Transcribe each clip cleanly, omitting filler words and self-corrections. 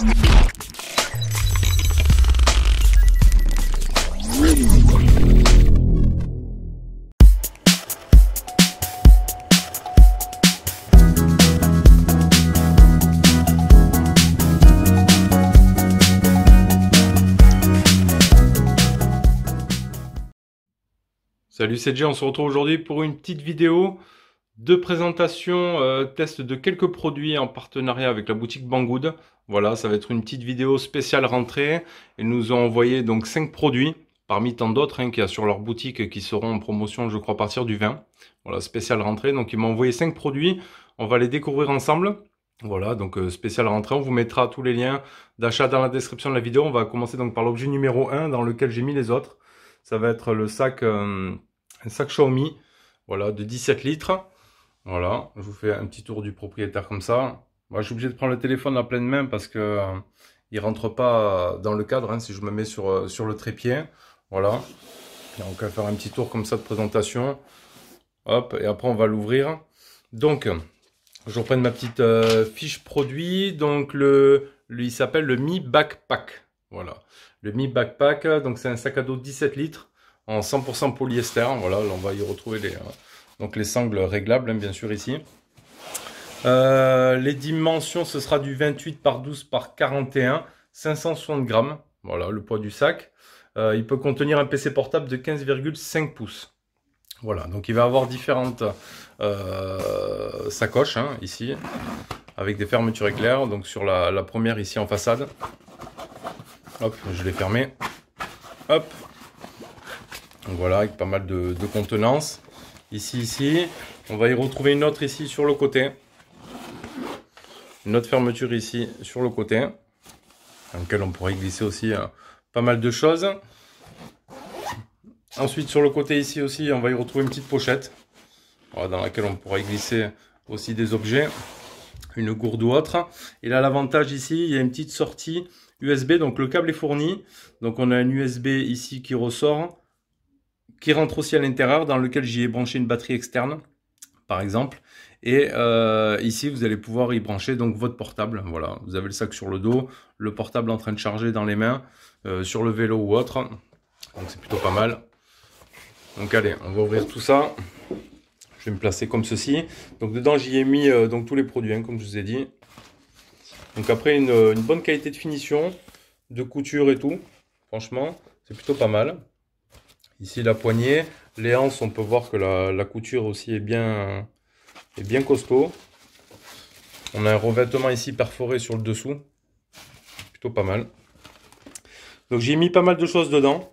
Salut, c'est Jay, on se retrouve aujourd'hui pour une petite vidéo de présentation, test de quelques produits en partenariat avec la boutique Banggood. Voilà, ça va être une petite vidéo spéciale rentrée. Ils nous ont envoyé donc 5 produits, parmi tant d'autres qu'il y a sur leur boutique qui seront en promotion, je crois, à partir du 20. Voilà, spéciale rentrée. Donc ils m'ont envoyé 5 produits, on va les découvrir ensemble. Voilà, donc spéciale rentrée, on vous mettra tous les liens d'achat dans la description de la vidéo. On va commencer donc par l'objet numéro 1 dans lequel j'ai mis les autres. Ça va être le sac... un sac Xiaomi, voilà, de 17 litres. Voilà, je vous fais un petit tour du propriétaire comme ça. Moi, je suis obligé de prendre le téléphone à pleine main parce que il rentre pas dans le cadre si je me mets sur le trépied. Voilà. Donc, on va faire un petit tour comme ça de présentation. Hop, et après, on va l'ouvrir. Donc, je reprends ma petite fiche produit. Donc, il s'appelle le Mi Backpack. Voilà, le Mi Backpack. Donc, c'est un sac à dos 17 litres. En 100% polyester, voilà, là on va y retrouver les sangles réglables, bien sûr, ici. Les dimensions, ce sera du 28 par 12 par 41, 560 grammes, voilà, le poids du sac. Il peut contenir un PC portable de 15,5 pouces. Voilà, donc il va avoir différentes sacoches, ici, avec des fermetures éclairs. Donc sur la première, ici, en façade. Hop, je l'ai fermé. Hop. Donc voilà, avec pas mal de contenance. Ici, on va y retrouver une autre ici sur le côté. Une autre fermeture ici sur le côté, dans laquelle on pourrait glisser aussi pas mal de choses. Ensuite, sur le côté ici aussi, on va y retrouver une petite pochette, voilà, dans laquelle on pourra y glisser aussi des objets, une gourde ou autre. Et là, l'avantage ici, il y a une petite sortie USB, donc le câble est fourni. Donc on a un USB ici qui ressort, qui rentre aussi à l'intérieur, dans lequel j'y ai branché une batterie externe, par exemple. Et ici, vous allez pouvoir y brancher donc votre portable. Voilà, vous avez le sac sur le dos, le portable en train de charger dans les mains, sur le vélo ou autre. Donc c'est plutôt pas mal. Donc allez, on va ouvrir tout ça. Je vais me placer comme ceci. Donc dedans, j'y ai mis donc tous les produits, comme je vous ai dit. Donc après, une bonne qualité de finition, de couture et tout. Franchement, c'est plutôt pas mal. Ici la poignée, les anses, on peut voir que la couture aussi est bien costaud. On a un revêtement ici perforé sur le dessous, plutôt pas mal. Donc j'ai mis pas mal de choses dedans.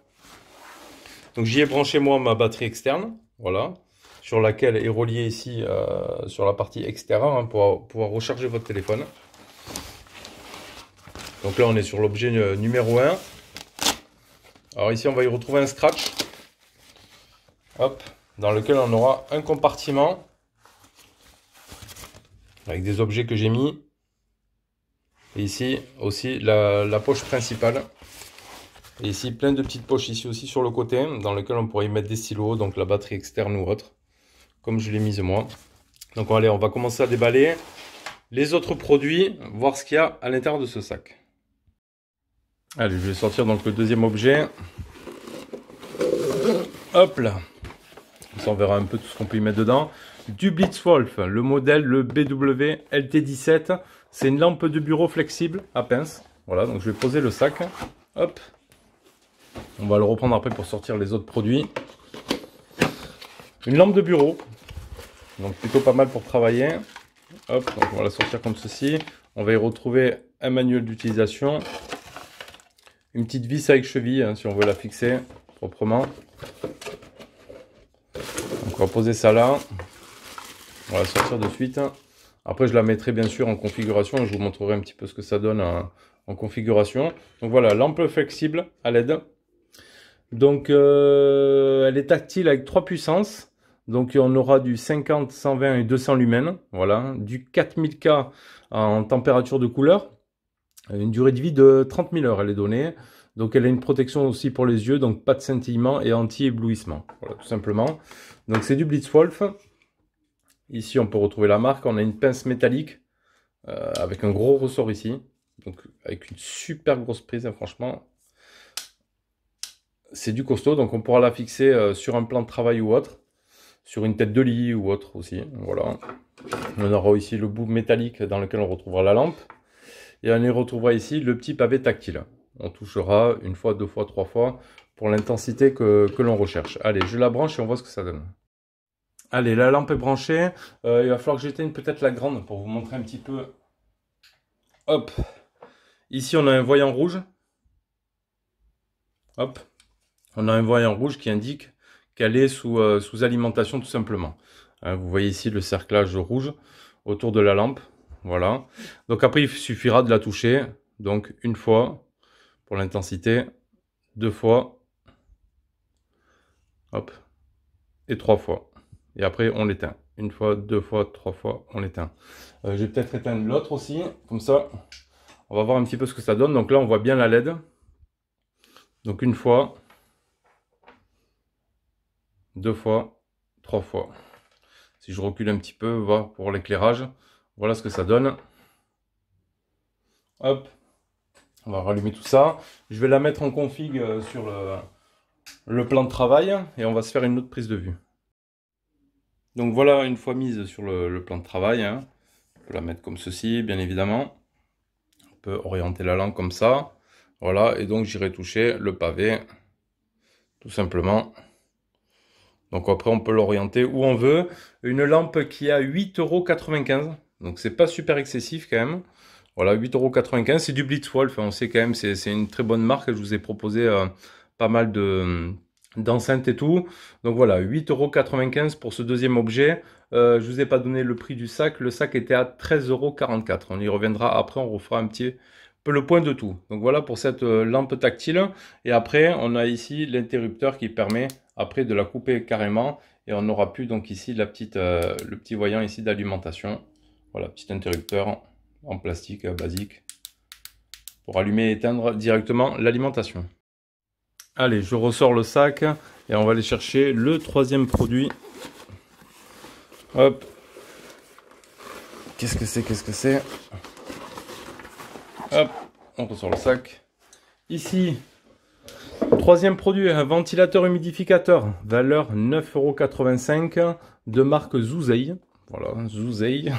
Donc j'y ai branché moi ma batterie externe, voilà, sur laquelle est relié ici sur la partie extérieure pour pouvoir recharger votre téléphone. Donc là on est sur l'objet numéro 1. Alors ici on va y retrouver un scratch. Hop, dans lequel on aura un compartiment avec des objets que j'ai mis. Et ici aussi la poche principale. Et ici plein de petites poches ici aussi sur le côté, dans lequel on pourrait y mettre des stylos, donc la batterie externe ou autre, comme je l'ai mise moi. Donc allez, on va commencer à déballer les autres produits, voir ce qu'il y a à l'intérieur de ce sac. Allez, je vais sortir donc le deuxième objet. Hop là. On verra un peu tout ce qu'on peut y mettre dedans. Du Blitzwolf, le modèle, le BW LT17. C'est une lampe de bureau flexible à pince. Voilà, donc je vais poser le sac. Hop. On va le reprendre après pour sortir les autres produits. Une lampe de bureau. Donc plutôt pas mal pour travailler. Hop, donc on va la sortir comme ceci. On va y retrouver un manuel d'utilisation. Une petite vis avec cheville, si on veut la fixer proprement. On va poser ça là. On va la sortir de suite. Après, je la mettrai bien sûr en configuration. Je vous montrerai un petit peu ce que ça donne en configuration. Donc voilà, lampe flexible à LED. Donc, elle est tactile avec 3 puissances. Donc, on aura du 50, 120 et 200 lumens. Voilà, du 4000K en température de couleur. Une durée de vie de 30 000 heures, elle est donnée. Donc elle a une protection aussi pour les yeux, donc pas de scintillement et anti-éblouissement. Voilà, tout simplement. Donc c'est du Blitzwolf. Ici on peut retrouver la marque. On a une pince métallique avec un gros ressort ici. Donc avec une super grosse prise, hein, franchement. C'est du costaud, donc on pourra la fixer sur un plan de travail ou autre. Sur une tête de lit ou autre aussi. Voilà. On aura ici le bout métallique dans lequel on retrouvera la lampe. Et on y retrouvera ici le petit pavé tactile. On touchera une fois, deux fois, trois fois pour l'intensité que l'on recherche. Allez, je la branche et on voit ce que ça donne. Allez, la lampe est branchée. Il va falloir que j'éteigne peut-être la grande pour vous montrer un petit peu. Hop. Ici, on a un voyant rouge. Hop. On a un voyant rouge qui indique qu'elle est sous alimentation tout simplement. Vous voyez ici le cerclage rouge autour de la lampe. Voilà. Donc après, il suffira de la toucher. Donc une fois pour l'intensité, deux fois, hop, et trois fois. Et après, on l'éteint. Une fois, deux fois, trois fois, on l'éteint. Je vais peut-être éteindre l'autre aussi. Comme ça, on va voir un petit peu ce que ça donne. Donc là, on voit bien la LED. Donc une fois, deux fois, trois fois. Si je recule un petit peu, voir pour l'éclairage, voilà ce que ça donne. Hop, on va rallumer tout ça. Je vais la mettre en config sur le plan de travail et on va se faire une autre prise de vue. Donc voilà, une fois mise sur le plan de travail, hein, on peut la mettre comme ceci, bien évidemment. On peut orienter la lampe comme ça. Voilà, et donc j'irai toucher le pavé, tout simplement. Donc après, on peut l'orienter où on veut. Une lampe qui a 8,95 €. Donc c'est pas super excessif quand même. Voilà, 8,95 €. C'est du Blitzwolf. On sait quand même, c'est une très bonne marque. Je vous ai proposé pas mal d'enceintes et tout. Donc voilà, 8,95 € pour ce deuxième objet. Je vous ai pas donné le prix du sac. Le sac était à 13,44 €. On y reviendra après. On refera un petit peu le point de tout. Donc voilà pour cette lampe tactile. Et après, on a ici l'interrupteur qui permet après de la couper carrément. Et on aura plus donc ici le petit voyant ici d'alimentation. Voilà, petit interrupteur en plastique basique pour allumer et éteindre directement l'alimentation. Allez, je ressors le sac et on va aller chercher le troisième produit. Hop. Qu'est-ce que c'est? Qu'est-ce que c'est? Hop, on ressort le sac. Ici, troisième produit, un ventilateur humidificateur, valeur 9,85 € de marque Zouzei. Voilà, Zouzei.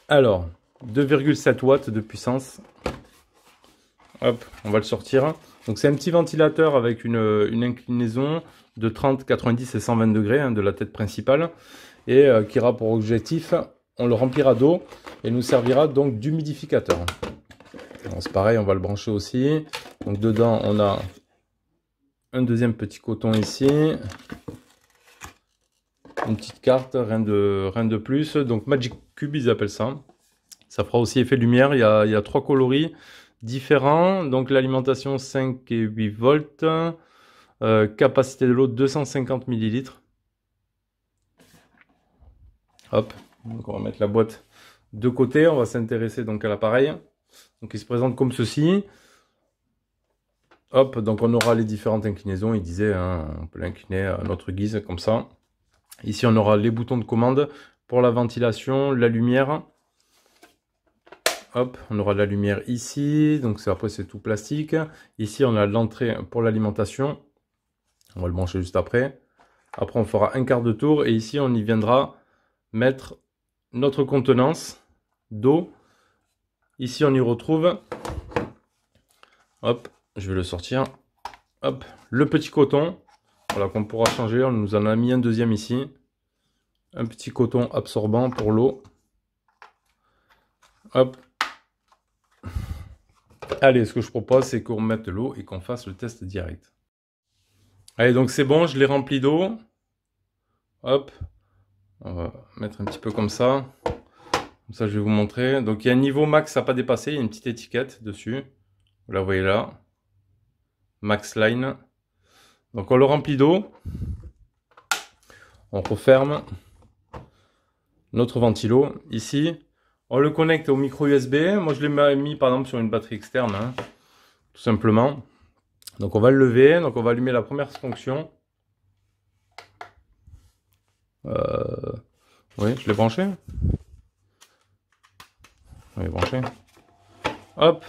Alors, 2,7 watts de puissance. Hop, on va le sortir. Donc c'est un petit ventilateur avec une inclinaison de 30, 90 et 120 degrés hein, de la tête principale. Et qui aura pour objectif, on le remplira d'eau et nous servira donc d'humidificateur. C'est pareil, on va le brancher aussi. Donc dedans, on a un deuxième petit coton ici. Une petite carte, rien de plus. Donc Magic Cube, ils appellent ça. Ça fera aussi effet lumière. Il y a trois coloris différents. Donc l'alimentation 5 et 8 volts. Capacité de l'eau 250 ml. Hop, donc on va mettre la boîte de côté. On va s'intéresser donc à l'appareil. Donc il se présente comme ceci. Hop, donc on aura les différentes inclinaisons. Il disait, hein, on peut l'incliner à notre guise comme ça. Ici on aura les boutons de commande pour la ventilation, la lumière. Hop, on aura de la lumière ici. Donc après c'est tout plastique. Ici on a l'entrée pour l'alimentation. On va le brancher juste après. Après on fera un quart de tour et ici on y viendra mettre notre contenance d'eau. Ici on y retrouve, hop, je vais le sortir, hop, le petit coton, voilà qu'on pourra changer. On nous en a mis un deuxième ici, un petit coton absorbant pour l'eau. Hop. Allez, ce que je propose c'est qu'on mette l'eau et qu'on fasse le test direct. Allez, donc c'est bon, je l'ai rempli d'eau. Hop, on va mettre un petit peu comme ça. Comme ça, je vais vous montrer. Donc, il y a un niveau max à pas dépasser. Il y a une petite étiquette dessus. Vous la voyez là. Max line. Donc, on le remplit d'eau. On referme notre ventilo. Ici, on le connecte au micro USB. Moi, je l'ai mis par exemple sur une batterie externe. Hein, tout simplement. Donc, on va le lever. Donc, on va allumer la première fonction. Oui, je l'ai branché. On va les brancher. Hop.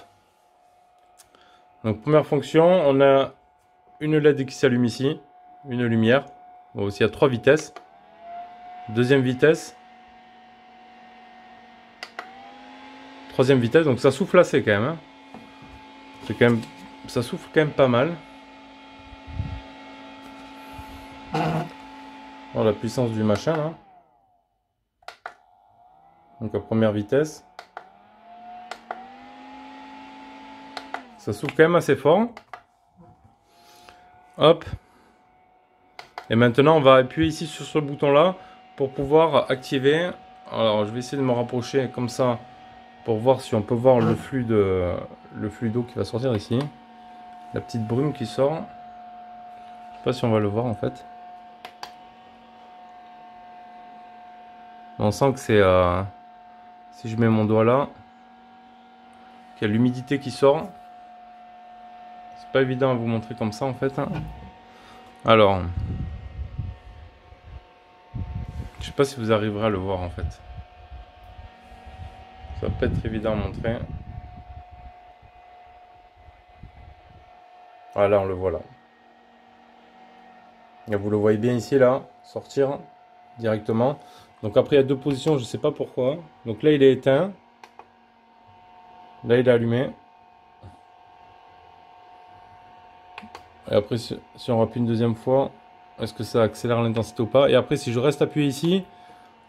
Donc première fonction, on a une LED qui s'allume ici, une lumière. Bon, aussi à 3 vitesses. Deuxième vitesse. Troisième vitesse, donc ça souffle assez quand même. Hein. C'est quand même, ça souffle quand même pas mal. Oh, la puissance du machin là. Donc à première vitesse. Ça souffle quand même assez fort. Hop. Et maintenant on va appuyer ici sur ce bouton là pour pouvoir activer. Alors je vais essayer de me rapprocher comme ça pour voir si on peut voir le flux d'eau qui va sortir ici. La petite brume qui sort. Je sais pas si on va le voir en fait. On sent que c'est si je mets mon doigt là, qu'il y a l'humidité qui sort. C'est pas évident à vous montrer comme ça en fait. Alors, je sais pas si vous arriverez à le voir en fait. Ça va pas être évident à montrer. Voilà, on le voit là. Et vous le voyez bien ici là, sortir directement. Donc après il y a deux positions, je sais pas pourquoi. Donc là il est éteint. Là il est allumé. Et après si on appuie une deuxième fois, est-ce que ça accélère l'intensité ou pas? Et après si je reste appuyé ici,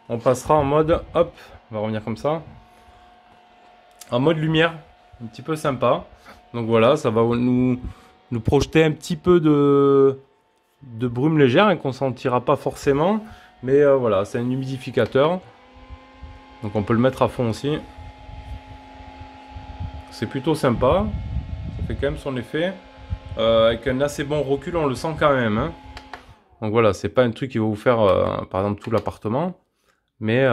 on passera en mode, hop, on va revenir comme ça. En mode lumière, un petit peu sympa. Donc voilà, ça va nous projeter un petit peu de brume légère hein, qu'on sentira pas forcément. Mais voilà, c'est un humidificateur. Donc on peut le mettre à fond aussi. C'est plutôt sympa. Ça fait quand même son effet. Avec un assez bon recul, on le sent quand même. Hein. Donc voilà, c'est pas un truc qui va vous faire, par exemple, tout l'appartement. Mais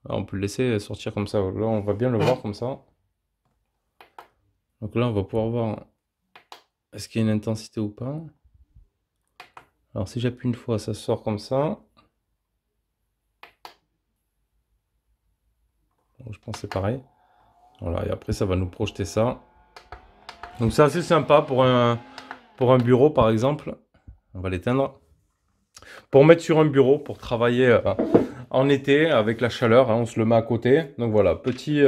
on peut le laisser sortir comme ça. Là, on va bien le voir comme ça. Donc là, on va pouvoir voir est-ce qu'il y a une intensité ou pas. Alors si j'appuie une fois, ça sort comme ça. Bon, je pense que c'est pareil. Voilà, et après ça va nous projeter ça. Donc c'est assez sympa pour un bureau par exemple. On va l'éteindre. Pour mettre sur un bureau, pour travailler en été avec la chaleur, hein, on se le met à côté. Donc voilà, petit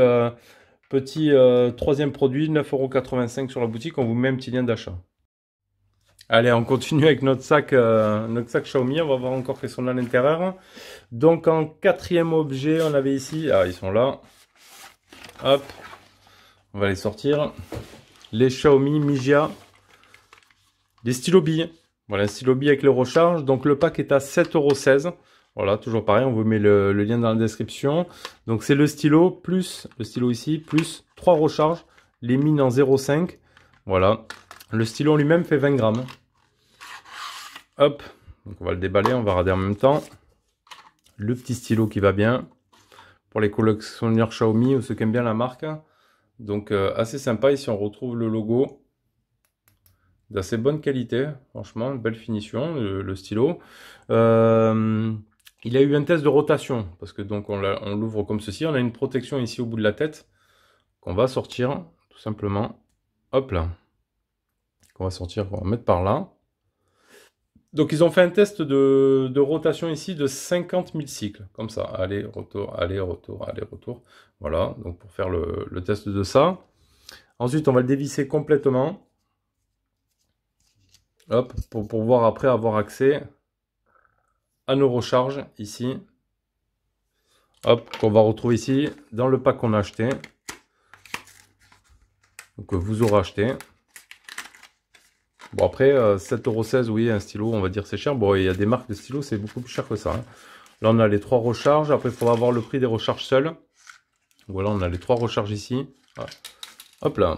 troisième produit, 9,85 € sur la boutique. On vous met un petit lien d'achat. Allez, on continue avec notre sac Xiaomi. On va voir encore qu'est-ce qu'on a à l'intérieur. Donc en quatrième objet, on avait ici, ah ils sont là. Hop, on va les sortir. Les Xiaomi Mijia, des stylos billes. Voilà, un stylo bille avec le recharge. Donc le pack est à 7,16 €. Voilà, toujours pareil, on vous met le lien dans la description. Donc c'est le stylo plus le stylo ici, plus 3 recharges, les mines en 0,5. Voilà. Le stylo lui-même fait 20 grammes. Hop, donc on va le déballer, on va regarder en même temps. Le petit stylo qui va bien. Pour les collectionneurs Xiaomi ou ceux qui aiment bien la marque. Donc assez sympa, ici on retrouve le logo. D'assez bonne qualité, franchement, belle finition, le stylo. Il a eu un test de rotation, parce que donc on l'ouvre comme ceci. On a une protection ici au bout de la tête, qu'on va sortir, tout simplement. Hop là. Qu'on va sortir, qu'on va mettre par là. Donc ils ont fait un test de rotation ici de 50 000 cycles, comme ça, aller, retour, aller, retour, aller, retour. Voilà, donc pour faire le test de ça. Ensuite, on va le dévisser complètement. Hop, pour pouvoir après avoir accès à nos recharges ici. Hop, qu'on va retrouver ici dans le pack qu'on a acheté. Donc vous aurez acheté. Bon après, 7,16 €, oui, un stylo, on va dire c'est cher. Bon, il y a des marques de stylos, c'est beaucoup plus cher que ça. Hein. Là, on a les 3 recharges. Après, il faudra avoir le prix des recharges seules. Voilà, on a les 3 recharges ici. Voilà. Hop là.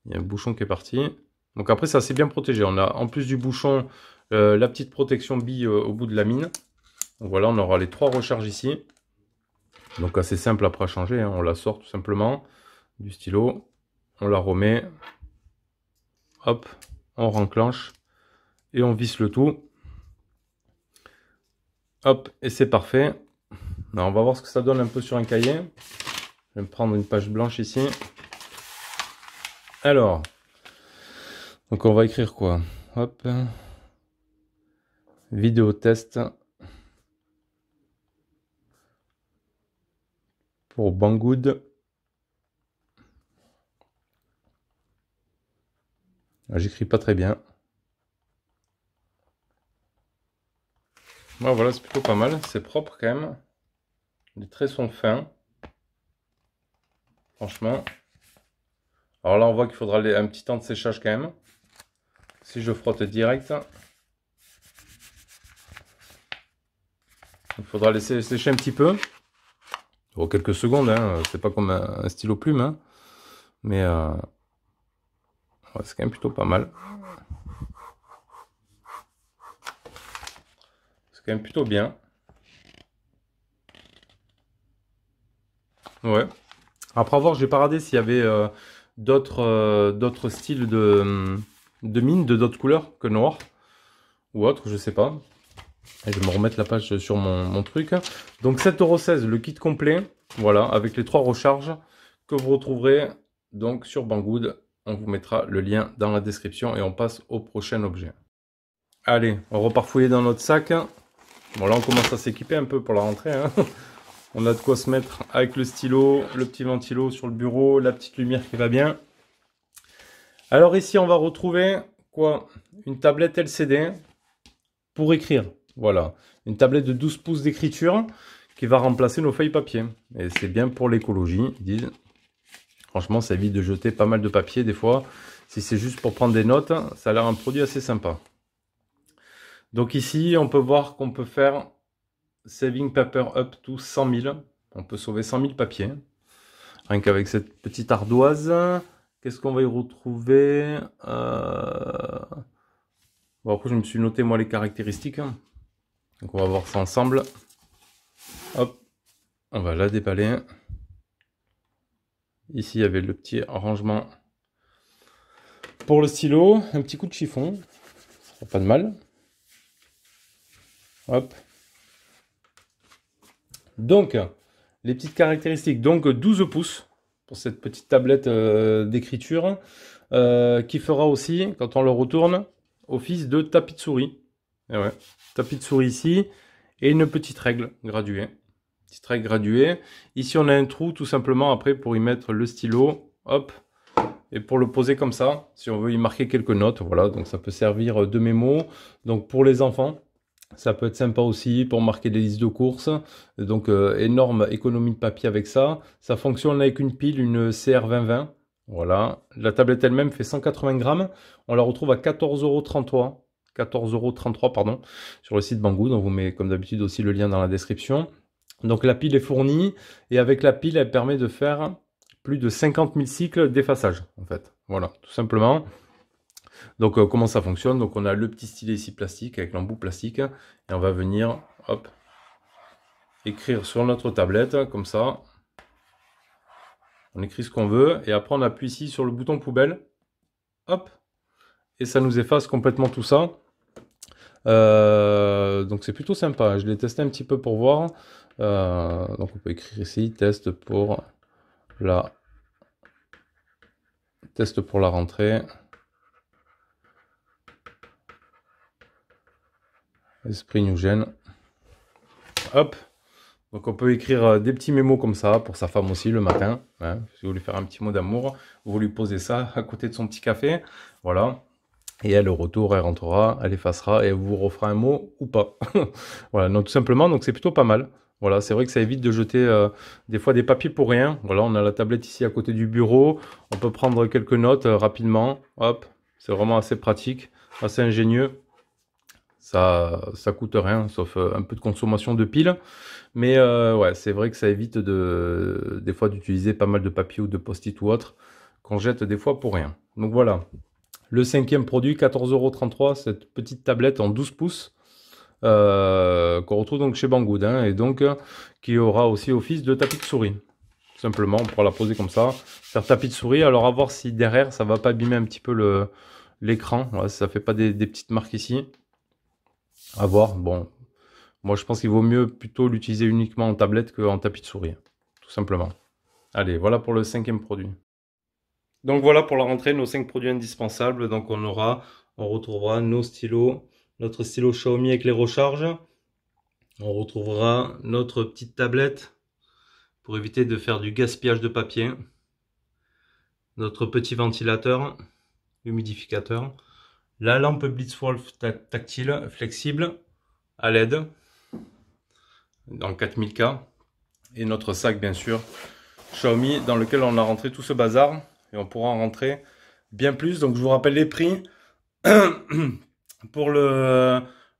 Il y a un bouchon qui est parti. Donc après, ça c'est bien protégé. On a en plus du bouchon, la petite protection bille au bout de la mine. Donc voilà, on aura les 3 recharges ici. Donc assez simple après à changer. Hein. On la sort tout simplement du stylo. On la remet. Hop. On renclenche et on visse le tout. Hop, et c'est parfait. Alors, on va voir ce que ça donne un peu sur un cahier. Je vais me prendre une page blanche ici. Alors, donc on va écrire quoi? Hop. Vidéo test pour Banggood. J'écris pas très bien. Bon, voilà, c'est plutôt pas mal. C'est propre quand même. Les traits sont fins. Franchement. Alors là, on voit qu'il faudra un petit temps de séchage quand même. Si je frotte direct, il faudra laisser sécher un petit peu. Oh, quelques secondes, hein. C'est pas comme un stylo plume. Hein. Mais ouais, c'est quand même plutôt pas mal. C'est quand même plutôt bien. Ouais. Après avoir, j'ai pas regardé s'il y avait d'autres styles de mine, de d'autres couleurs que noir ou autre, je sais pas. Et je vais me remettre la page sur mon truc. Donc 7,16 € le kit complet, voilà, avec les 3 recharges que vous retrouverez donc sur Banggood. On vous mettra le lien dans la description et on passe au prochain objet. Allez, on repart fouiller dans notre sac. Bon là on commence à s'équiper un peu pour la rentrée. Hein. On a de quoi se mettre avec le stylo, le petit ventilo sur le bureau, la petite lumière qui va bien. Alors ici, on va retrouver quoi? Une tablette LCD pour écrire. Voilà, une tablette de 12 pouces d'écriture qui va remplacer nos feuilles papier. Et c'est bien pour l'écologie, ils disent. Franchement, ça évite de jeter pas mal de papier des fois. Si c'est juste pour prendre des notes, ça a l'air un produit assez sympa. Donc ici, on peut voir qu'on peut faire Saving Paper Up to 100 000. On peut sauver 100 000 papiers. Rien qu'avec cette petite ardoise. Qu'est-ce qu'on va y retrouver Bon, après, je me suis noté, moi, les caractéristiques. Donc, on va voir ça ensemble. Hop. On va la déballer. Ici, il y avait le petit arrangement pour le stylo. Un petit coup de chiffon. Ça fera pas de mal. Hop. Donc, les petites caractéristiques. Donc, 12 pouces pour cette petite tablette d'écriture qui fera aussi, quand on le retourne, office de tapis de souris. Et ouais, tapis de souris ici et une petite règle graduée. Petite règle graduée. Ici, on a un trou tout simplement après pour y mettre le stylo. Hop. Et pour le poser comme ça, si on veut y marquer quelques notes. Voilà, donc ça peut servir de mémo. Donc pour les enfants. Ça peut être sympa aussi pour marquer des listes de courses. Donc, énorme économie de papier avec ça. Ça fonctionne avec une pile, une CR2020. Voilà. La tablette elle-même fait 180 grammes. On la retrouve à 14,33 €. 14,33 € pardon, sur le site Banggood. On vous met comme d'habitude aussi le lien dans la description. Donc, la pile est fournie. Et avec la pile, elle permet de faire plus de 50 000 cycles d'effaçage. En fait. Voilà, tout simplement. Donc comment ça fonctionne? Donc on a le petit stylet ici plastique avec l'embout plastique et on va venir hop écrire sur notre tablette comme ça. On écrit ce qu'on veut et après on appuie ici sur le bouton poubelle. Hop, et ça nous efface complètement tout ça. Donc c'est plutôt sympa. Je l'ai testé un petit peu pour voir. Donc on peut écrire ici test pour la rentrée. Esprit nous gêne. Hop. Donc on peut écrire des petits mémos comme ça pour sa femme aussi le matin. Hein. Si vous voulez faire un petit mot d'amour, vous lui posez ça à côté de son petit café. Voilà. Et elle, au retour, elle rentrera, elle effacera et elle vous refera un mot ou pas. Voilà, donc tout simplement, donc c'est plutôt pas mal. Voilà, c'est vrai que ça évite de jeter des fois des papiers pour rien. Voilà, on a la tablette ici à côté du bureau. On peut prendre quelques notes rapidement. Hop, c'est vraiment assez pratique, assez ingénieux. Ça coûte rien, sauf un peu de consommation de piles. Mais ouais, c'est vrai que ça évite des fois d'utiliser pas mal de papier ou de post-it ou autre, qu'on jette des fois pour rien. Donc voilà, le 5e produit, 14,33 €, cette petite tablette en 12 pouces, qu'on retrouve donc chez Banggood, hein, et donc qui aura aussi office de tapis de souris. Tout simplement, on pourra la poser comme ça, faire tapis de souris, alors à voir si derrière, ça va pas abîmer un petit peu l'écran, ouais, ça fait pas des petites marques ici. À voir, bon, moi je pense qu'il vaut mieux plutôt l'utiliser uniquement en tablette qu'en tapis de souris, tout simplement. Allez, voilà pour le 5e produit. Donc voilà pour la rentrée, nos 5 produits indispensables. Donc on retrouvera nos stylos, notre stylo Xiaomi avec les recharges. On retrouvera notre petite tablette pour éviter de faire du gaspillage de papier. Notre petit ventilateur, humidificateur. La lampe Blitzwolf tactile, flexible, à LED, dans 4000K. Et notre sac, bien sûr, Xiaomi, dans lequel on a rentré tout ce bazar. Et on pourra en rentrer bien plus. Donc je vous rappelle les prix. Pour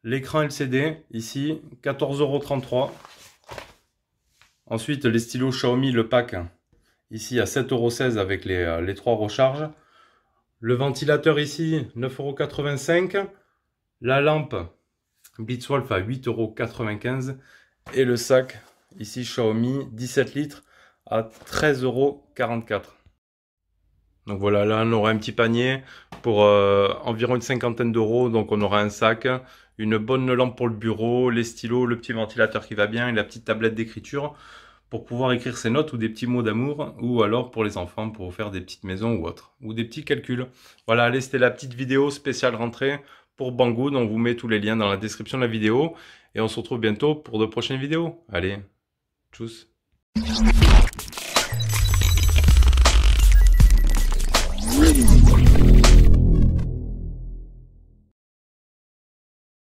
l'écran LCD, ici, 14,33 €. Ensuite, les stylos Xiaomi, le pack, ici à 7,16 € avec les 3 recharges. Le ventilateur ici, 9,85 €. La lampe Blitzwolf à 8,95 €. Et le sac, ici Xiaomi, 17 litres à 13,44 €. Donc voilà, là on aura un petit panier pour environ une cinquantaine d'euros. Donc on aura un sac, une bonne lampe pour le bureau, les stylos, le petit ventilateur qui va bien et la petite tablette d'écriture pour pouvoir écrire ses notes ou des petits mots d'amour, ou alors pour les enfants pour faire des petites maisons ou autres, ou des petits calculs. Voilà, allez, c'était la petite vidéo spéciale rentrée pour Banggood. On vous met tous les liens dans la description de la vidéo et on se retrouve bientôt pour de prochaines vidéos. Allez, tchuss.